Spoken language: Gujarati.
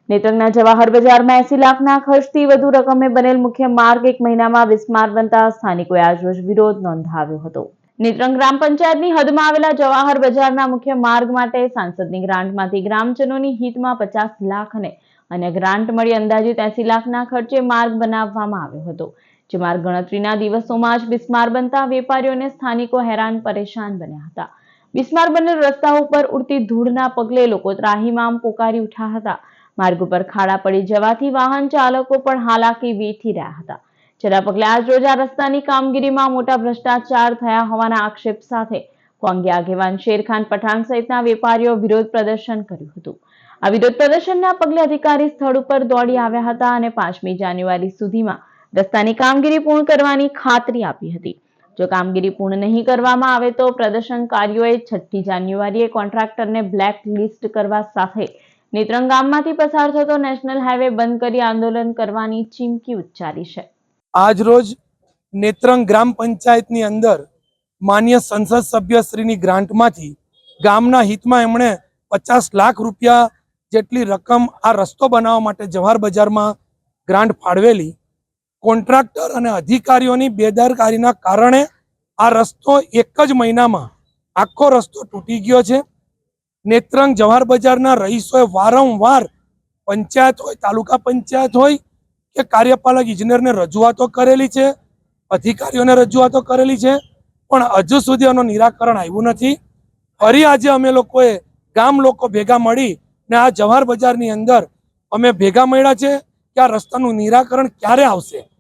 નેત્રંગના જવાહર બજારમાં 80 લાખના ખર્ચથી વધુ રકમે બનેલ મુખ્ય માર્ગ 1 મહિનામાં બિસ્માર બનતા સ્થાનિકોએ આજરોજ વિરોધ નોંધાવ્યો હતો। નેત્રંગ ગ્રામ પંચાયતની હદમાં આવેલા જવાહર બજારના મુખ્ય માર્ગ માટે સાંસદની ગ્રાન્ટમાંથી ગ્રામજનોની હિતમાં 50 લાખ અને અન્ય ગ્રાન્ટ મળી અંદાજિત 80 લાખના ખર્ચે માર્ગ બનાવવામાં આવ્યો હતો, જે માર્ગ ગણતરીના દિવસોમાં જ બિસ્માર બનતા વેપારીઓ અને સ્થાનિકો હેરાન પરેશાન બન્યા હતા। બિસ્માર બનેલ રસ્તા ઉપર ઉડતી ધૂળના પગલે લોકો ત્રાહિમામ પોકારી ઉઠ્યા હતા। માર્ગ ઉપર ખાડા પડી જવાથી વાહન ચાલકો પણ હાલાકી વેઠી રહ્યા હતા, જેના પગલે આજરોજ આ રસ્તાની કામગીરીમાં મોટા ભ્રષ્ટાચાર થયા હોવાના આક્ષેપ સાથે કોંગી આગેવાન શેરખાન પઠાણ સહિતના વેપારીઓ વિરોધ પ્રદર્શન કર્યું હતું। આ વિરોધ પ્રદર્શનના પગલે અધિકારી સ્થળ ઉપર દોડી આવ્યા હતા અને 5મી જાન્યુઆરી સુધીમાં રસ્તાની કામગીરી પૂર્ણ કરવાની ખાતરી આપી હતી। જો કામગીરી પૂર્ણ નહીં કરવામાં આવે તો પ્રદર્શનકારીઓએ 6મી જાન્યુઆરીએ કોન્ટ્રાક્ટરને બ્લેક લિસ્ટ કરવા સાથે નેત્રંગ ગામમાંથી પસાર થતો નેશનલ હાઈવે બંધ કરી આંદોલન કરવાની ચીમકી ઉચ્ચારી છે। આજ રોજ નેત્રંગ ગ્રામ પંચાયતની અંદર માન્ય સંસદ સભ્યશ્રીની ગ્રાન્ટમાંથી ગામના હિતમાં એમણે 50 લાખ રૂપિયા જેટલી રકમ આ રસ્તો બનાવવા માટે જવાહર બજારમાં ગ્રાન્ટ ફાળવેલી। કોન્ટ્રાક્ટર અને અધિકારીઓની બેદરકારીના કારણે આ રસ્તો એક જ મહિનામાં આખો રસ્તો તૂટી ગયો છે। નેત્રંગ જવાહર બજારના રહીશોએ વારંવાર પંચાયત હોય, તાલુકા પંચાયત હોય કે કાર્યપાલક ઇજનેરને રજૂઆતો કરેલી છે, અધિકારીઓને રજૂઆતો કરેલી છે, પણ હજુ સુધી આનું નિરાકરણ આવ્યું નથી। ફરી આજે અમે લોકોએ ગામ લોકો ભેગા મળી ને આ જવાહર બજારની અંદર અમે ભેગા મળ્યા છે કે આ રસ્તાનું નિરાકરણ ક્યારે આવશે।